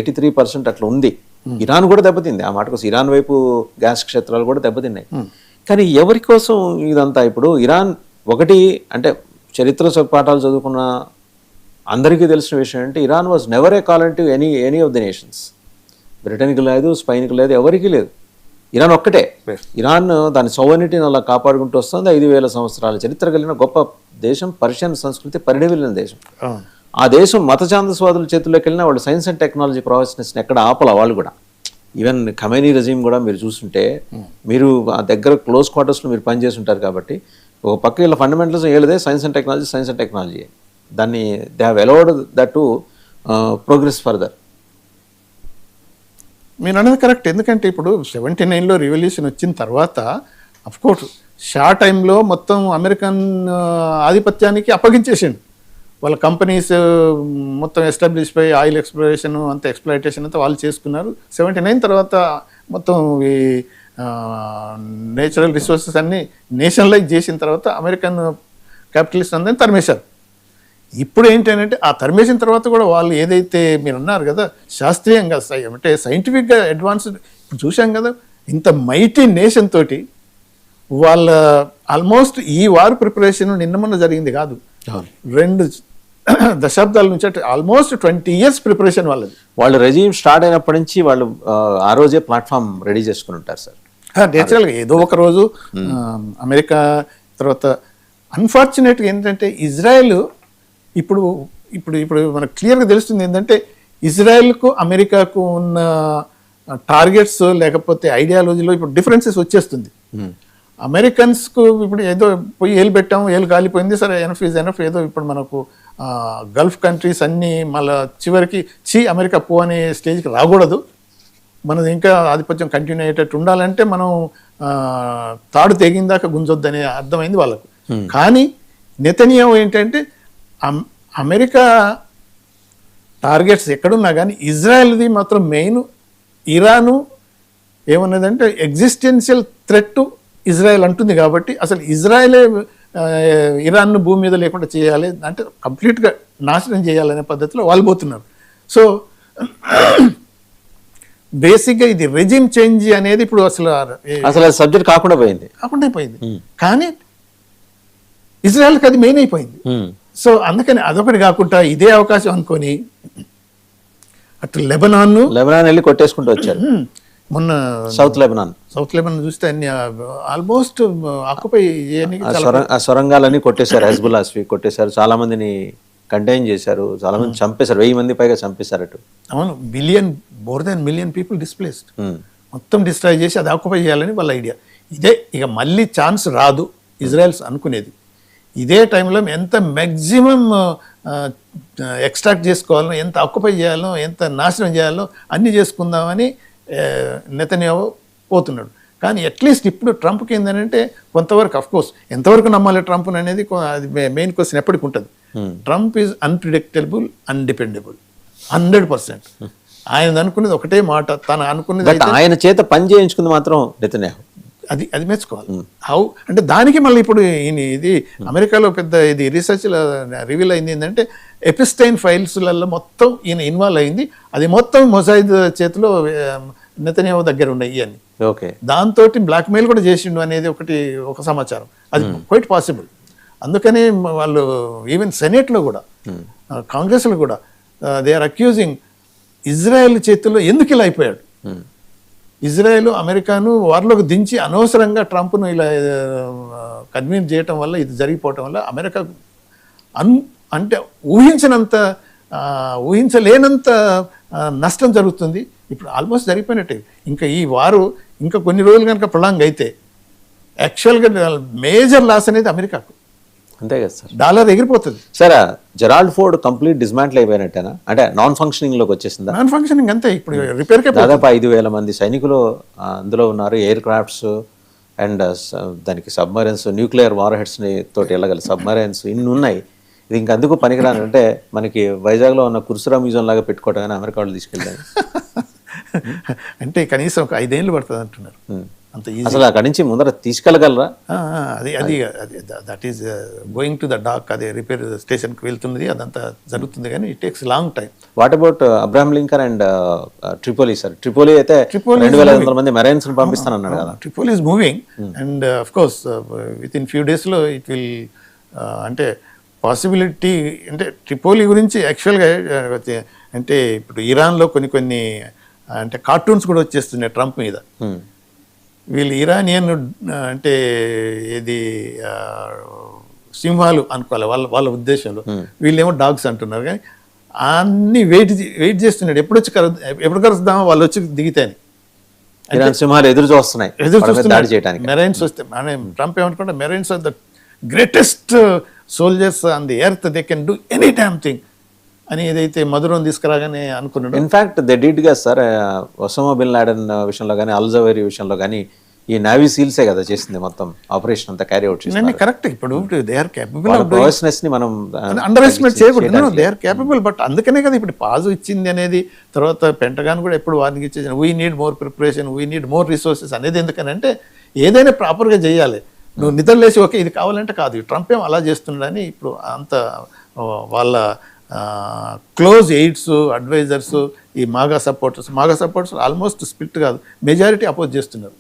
83% అట్లా ఉంది. ఇరాన్ కూడా దెబ్బతింది ఆ మాట కోసం. ఇరాన్ వైపు గ్యాస్ క్షేత్రాలు కూడా దెబ్బతిన్నాయి. కానీ ఎవరి కోసం ఇదంతా? ఇప్పుడు ఇరాన్ ఒకటి అంటే చరిత్ర పాఠాలు చదువుకున్న అందరికీ తెలిసిన విషయం అంటే Iran was never a colony to any of the nations. బ్రిటన్కి లేదు, స్పెయిన్కి లేదు, ఎవరికీ లేదు. ఇరాన్ ఒక్కటే. ఇరాన్ దాని సోవర్నిటీని అలా కాపాడుకుంటూ వస్తుంది. 5,000 సంవత్సరాల చరిత్ర కలిగిన గొప్ప దేశం, పర్షియన్ సంస్కృతి పరిణమిల్లిన దేశం. ఆ దేశం మత ఛాందస్వాదుల చేతుల్లోకి వెళ్ళినా వాళ్ళు సైన్స్ అండ్ టెక్నాలజీ ప్రాసెస్ని ఎక్కడ ఆపల వాళ్ళు కూడా. ఈవెన్ ఖమేనీ రెజీమ్ కూడా మీరు చూస్తుంటే, మీరు ఆ దగ్గర క్లోజ్ క్వార్టర్స్లో మీరు పనిచేసి ఉంటారు కాబట్టి ఒక పక్క వీళ్ళ ఫండమెంటల్స్ ఏళ్ళదే సైన్స్ అండ్ టెక్నాలజీ దాన్ని they have allowed that to progress further. మీరు అన్నది కరెక్ట్. ఎందుకంటే ఇప్పుడు 79లో రివల్యూషన్ వచ్చిన తర్వాత అఫ్కోర్స్ షార్ట్ టైంలో మొత్తం అమెరికన్ ఆధిపత్యానికి అప్పగించేసిండు. వాళ్ళ కంపెనీస్ మొత్తం ఎస్టాబ్లిష్ అయ్యి ఆయిల్ ఎక్స్ప్లోరేషన్ అంత ఎక్స్ప్లాయిటేషన్ అంతా వాళ్ళు చేసుకున్నారు. 79 తర్వాత మొత్తం ఈ నేచురల్ రిసోర్సెస్ అన్నీ నేషనలైజ్ చేసిన తర్వాత అమెరికన్ క్యాపిటలిస్ట్ అందరినీ తరిమేశారు. ఇప్పుడు ఏంటంటే ఆ తరిమేసిన తర్వాత కూడా వాళ్ళు ఏదైతే మీరు అన్నారు కదా శాస్త్రీయంగా అంటే సైంటిఫిక్గా అడ్వాన్స్డ్ ఇప్పుడు చూసాం కదా, ఇంత మైటీ నేషన్ తోటి వాళ్ళ ఆల్మోస్ట్ ఈ వార్ ప్రిపరేషన్ నిన్న మొన్న జరిగింది కాదు, 2 దశాబ్దాల నుంచి అంటే ఆల్మోస్ట్ 20 years ప్రిపరేషన్ వాళ్ళది. వాళ్ళు రెజీమ్ స్టార్ట్ అయినప్పటి నుంచి వాళ్ళు ఆ రోజే ప్లాట్ఫామ్ రెడీ చేసుకుని ఉంటారు సార్. నేచురల్గా ఏదో ఒక రోజు అమెరికా తర్వాత అన్ఫార్చునేట్గా ఏంటంటే ఇజ్రాయెల్ ఇప్పుడు ఇప్పుడు ఇప్పుడు మనకు క్లియర్గా తెలుస్తుంది ఏంటంటే ఇజ్రాయెల్కు అమెరికాకు ఉన్న టార్గెట్స్ లేకపోతే ఐడియాలజీలో ఇప్పుడు డిఫరెన్సెస్ వచ్చేస్తుంది. అమెరికన్స్కు ఇప్పుడు ఏదో పోయి ఏలు పెట్టాము, ఏలు కాలిపోయింది, సరే ఎనఫ్ ఈజ్ ఎనఫ్, ఏదో ఇప్పుడు మనకు గల్ఫ్ కంట్రీస్ అన్నీ మళ్ళీ చివరికి అమెరికా పో అనే స్టేజ్కి రాకూడదు, మనది ఇంకా ఆధిపత్యం కంటిన్యూ అయ్యేటట్టు ఉండాలంటే మనం తాడు తెగిందాక గుంజొద్దనే అర్థమైంది వాళ్ళకు. కానీ నెతన్యాహు ఏంటంటే అమెరికా టార్గెట్స్ ఎక్కడున్నా కానీ ఇజ్రాయెల్ది మాత్రం మెయిన్. ఇరాను ఏమన్నదంటే ఎగ్జిస్టెన్షియల్ థ్రెట్ టు ఇజ్రాయెల్ అంటుంది కాబట్టి అసలు ఇజ్రాయెలే ఇరాన్ను భూమి మీద లేకుండా చేయాలి అంటే కంప్లీట్గా నాశనం చేయాలనే పద్ధతిలో వాళ్ళు పోతున్నారు. సో బేసిక్గా ఇది రెజిమ్ చేంజ్ అనేది ఇప్పుడు అసలు సబ్జెక్ట్ కాకుండా పోయింది. కానీ ఇజ్రాయెల్కి అది మెయిన్ అయిపోయింది. సో అందుకని అదొకటి కాకుండా ఇదే అవకాశం అనుకొని అటు లెబనాన్ వెళ్ళి కొట్టేసుకుంటూ వచ్చారు. మొన్న సౌత్ లెబనాన్ చూస్తే అన్ని ఆల్మోస్ట్ ఆక్యుపై సొరంగాలన్నీ కొట్టేశారు. హెజ్బుల్లాస్వి కొట్టేశారు, చాలా మందిని కంటైన్ చేశారు, చాలా మంది చంపేశారు, 1000 మంది పైగా చంపేశారు. అటు అవును, more than million people displaced. మొత్తం డిస్ట్రాయ్ చేసి అది ఆక్యుపై చేయాలని వాళ్ళ ఐడియా. ఇదే ఇక మళ్ళీ ఛాన్స్ రాదు ఇజ్రాయెల్స్ అనుకునేది. ఇదే టైంలో ఎంత మ్యాక్సిమం ఎక్స్ట్రాక్ట్ చేసుకోవాలో, ఎంత ఆక్యుపై చేయాలో, ఎంత నాశనం చేయాలో అన్నీ చేసుకుందామని నెతన్యాహు పోతున్నాడు. కానీ అట్లీస్ట్ ఇప్పుడు ట్రంప్కి ఏంటంటే కొంతవరకు అఫ్కోర్స్ ఎంతవరకు నమ్మాలి ట్రంప్ అనేది అది మెయిన్ క్వశ్చన్ ఎప్పటికి ఉంటుంది. Trump is unpredictable, undependable 100%. ఆయన అనుకునేది ఒకటే మాట, తను అనుకునేది ఆయన చేత పని చేయించుకుంది మాత్రం నెతన్యాహు. అది మెచ్చుకోవాలి. హౌ అంటే దానికి మళ్ళీ ఇప్పుడు ఇది అమెరికాలో పెద్ద ఇది రీసెర్చ్లో రివీల్ అయింది ఏంటంటే ఎపిస్టైన్ ఫైల్స్లలో మొత్తం ఈయన ఇన్వాల్వ్ అయింది. అది మొత్తం మొజాయిద్ చేతిలో నెతన్యాహు దగ్గర ఉన్నాయి ఇవన్నీ. దాంతో బ్లాక్మెయిల్ కూడా చేసిండు అనేది ఒక సమాచారం. అది క్వైట్ పాసిబుల్. అందుకని వాళ్ళు ఈవెన్ సెనేట్లో కూడా కాంగ్రెస్లో కూడా దే ఆర్ అక్యూజింగ్ ఇజ్రాయెల్ చేతుల్లో ఎందుకు ఇలా అయిపోయాడు. ఇజ్రాయెల్ అమెరికాను వారిలోకి దించి అనవసరంగా ట్రంప్ను ఇలా కన్విన్స్ చేయటం వల్ల ఇది జరిగిపోవటం వల్ల అమెరికా అంటే ఊహించలేనంత నష్టం జరుగుతుంది. ఇప్పుడు ఆల్మోస్ట్ జరిగిపోయినట్టే. ఇంకా ఈ వారు ఇంకా కొన్ని రోజులు కనుక ప్రొలాంగ్ అయితే యాక్చువల్గా మేజర్ లాస్ అనేది అమెరికాకు. అంతే కదా సార్, డాలర్ ఎగిరిపోతుంది. సరే, జెరాల్డ్ ఫోర్డ్ కంప్లీట్ డిస్మాంటిల్ అయిపోయినట్టేనా? అంటే నాన్ ఫంక్షనింగ్ లోకి వచ్చేసిందా? నాన్ ఫంక్షనింగ్ అంతే. ఇప్పుడు రిపేర్కే దాదాపు 5,000 మంది సైనికులు అందులో ఉన్నారు. ఎయిర్ క్రాఫ్ట్స్ అండ్ దానికి సబ్మరైన్స్, న్యూక్లియర్ వార్ హెడ్స్ని తోటి వెళ్ళగల సబ్మరైన్స్ ఇన్ని ఉన్నాయి. ఇది ఇంకందుకు పనికిరాని అంటే మనకి వైజాగ్లో ఉన్న కుర్సురా మ్యూజియం లాగా పెట్టుకోవటం కానీ అమెరికా వాళ్ళు తీసుకెళ్ళారు అంటే కనీసం ఒక 5 ఏళ్ళు పడుతుంది అంటున్నారు. అంత ఈజీ. అసలు అక్కడి నుంచి ముందర తీసుకెళ్ళగలరా? అది అది అది that is going to the dock, అదే రిపేర్ స్టేషన్కి వెళ్తున్నది, అదంతా జరుగుతుంది, కానీ it takes long time. What about Abraham Lincoln and Tripoli sir? Tripoli అయితే 2,500 మంది మెరైన్స్ పంపిస్తానన్నాడు కదా. Tripoli is moving and of course with in few డేస్లో ఇట్ విల్, అంటే పాసిబిలిటీ, అంటే ట్రిపోలి గురించి యాక్చువల్గా అంటే ఇప్పుడు ఇరాన్లో కొన్ని అంటే కార్టూన్స్ కూడా వచ్చేస్తున్నాయి ట్రంప్ మీద. వీళ్ళు ఇరానియన్ అంటే ఇది సింహాలు అనుకోవాలి వాళ్ళ ఉద్దేశంలో, వీళ్ళేమో డాగ్స్ అంటున్నారు, కానీ అన్ని వెయిట్ చేస్తున్నాడు ఎప్పుడు కలుద్దామో వాళ్ళు వచ్చి దిగితేనే. ఇరాన్ సింహాలు ఎదురు చూస్తున్నాయి దాడి చేయడానికి. మెరైన్స్ వస్తే ట్రంప్ ఏమనుకుంటే marines are the greatest soldiers on the earth, they can do any damn thing అని ఏదైతే మధురం తీసుకురాగానే అనుకున్నాడు. ఇన్ఫాక్ట్ దే డిడ్ గా సార్, ఒసామా బిన్ లాడెన్ విషయంలో కానీ అల్ జవేరీ విషయంలో కానీ ఈ నావీ సీల్సే కదా చేసింది మొత్తం ఆపరేషన్ అంతా క్యారీ అవుట్ చేసింది. కరెక్ట్. ఇప్పుడు దే ఆర్ కేపబుల్ ఆఫ్ పర్సనెస్ ని మనం అండర్ ఎస్టిమేట్ చేయకూడదు. దే ఆర్ కేపబుల్, బట్ అందుకనే కదా ఇప్పుడు పాజు ఇచ్చింది అనేది. తర్వాత పెంటగాన్ కూడా ఎప్పుడు వార్నింగ్ ఇచ్చేసి we need more preparation, we need more resources అనేది. ఎందుకనంటే ఏదైనా ప్రాపర్గా చేయాలి. నువ్వు నిద్రలేసి ఓకే ఇది కావాలంటే కాదు. ట్రంప్ ఏం అలా చేస్తున్నాడని ఇప్పుడు అంత వాళ్ళ క్లోజ్ ఎయిడ్స్, అడ్వైజర్స్, ఈ మాగా సపోర్టర్స్ ఆల్మోస్ట్ స్ప్లిట్ కాదు, మెజారిటీ అపోజ్ చేస్తున్నారు.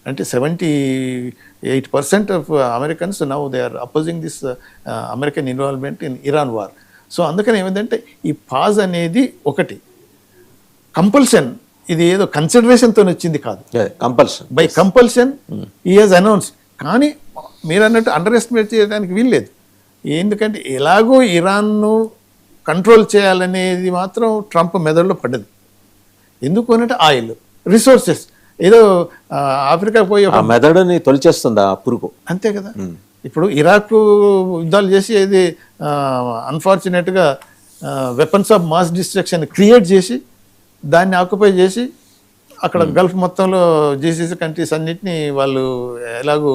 అంటే 78% of Americans now they are opposing this American involvement in Iran war. So అందుకని ఏమిటంటే ఈ పాజ్ అనేది ఒకటి కంపల్షన్, ఇది ఏదో కన్సిడరేషన్తో వచ్చింది కాదు, కంపల్షన్, బై కంపల్షన్ ఈ హాజ్ అనౌన్స్. కానీ మీరు అన్నట్టు అండర్ ఎస్టిమేట్ చేయడానికి వీల్లేదు. ఎందుకంటే ఎలాగో ఇరాన్ను కంట్రోల్ చేయాలనేది మాత్రం ట్రంప్ మెదడులో పడ్డది. ఎందుకు అనంటే ఆయిల్ రిసోర్సెస్, ఏదో ఆఫ్రికా పోయి మెదడుని తొలిచేస్తుంది ఆ పురుగు, అంతే కదా. ఇప్పుడు ఇరాక్ యుద్ధాలు చేసి ఇది అన్ఫార్చునేట్గా weapons of mass destruction create చేసి దాన్ని ఆక్యుపై చేసి అక్కడ గల్ఫ్ మొత్తంలో జీసీసీ కంట్రీస్ అన్నిటినీ వాళ్ళు ఎలాగో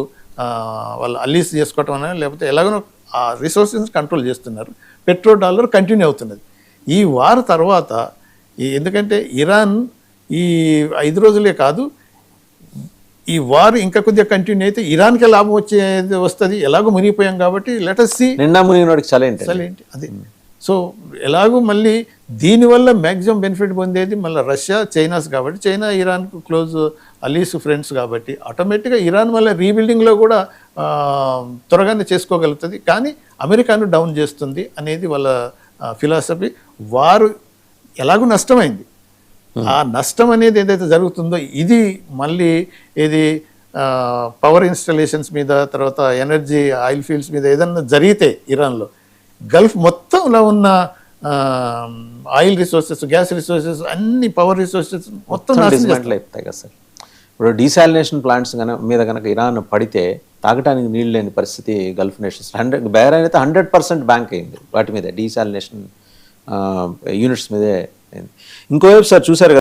వాళ్ళు అలీస్ చేసుకోవటం అనేది, లేకపోతే ఎలాగో ఆ రిసోర్సెస్ కంట్రోల్ చేస్తున్నారు. $1 కంటిన్యూ అవుతున్నది. ఈ వార్ తర్వాత ఎందుకంటే ఇరాన్ ఈ 5 రోజులే కాదు, ఈ వార్ ఇంకా కొద్దిగా కంటిన్యూ అయితే ఇరాన్కే లాభం వస్తుంది. ఎలాగో మునిగిపోయాం కాబట్టి లెట్ us see. నిండా మునిగినోడికి చలేంటి అది. సో ఎలాగో మళ్ళీ దీనివల్ల మ్యాక్సిమం బెనిఫిట్ పొందేది మళ్ళీ రష్యా, చైనాస్ కాబట్టి, చైనా ఇరాన్కు క్లోజ్ అలీస్ ఫ్రెండ్స్ కాబట్టి ఆటోమేటిక్గా ఇరాన్ వల్ల రీబిల్డింగ్లో కూడా త్వరగానే చేసుకోగలుగుతుంది. కానీ అమెరికాను డౌన్ చేస్తుంది అనేది వాళ్ళ ఫిలాసఫీ. వారు ఎలాగో నష్టమైంది, ఆ నష్టం అనేది ఏదైతే జరుగుతుందో ఇది మళ్ళీ ఇది పవర్ ఇన్స్టాలేషన్స్ మీద, తర్వాత ఎనర్జీ ఆయిల్ ఫీల్డ్స్ మీద ఏదన్నా జరిగితే ఇరాన్లో గల్ఫ్ మొత్తంలో ఉన్న ఆయిల్ రిసోర్సెస్, గ్యాస్ రిసోర్సెస్, అన్ని పవర్ రిసోర్సెస్ మొత్తం డిస్మాంటిల్ అయిపోతాయి కదా సార్. ఇప్పుడు డీసాలినేషన్ ప్లాంట్స్ మీద కనుక ఇరాన్ పడితే తాగడానికి నీళ్ళు లేని పరిస్థితి గల్ఫ్ నేషన్స్. బహ్రెయిన్ అయితే 100% బ్యాంక్ అయింది వాటి మీద, డీసాలినేషన్ యూనిట్స్ మీదే. ఇంకోవైపు సార్ చూసారు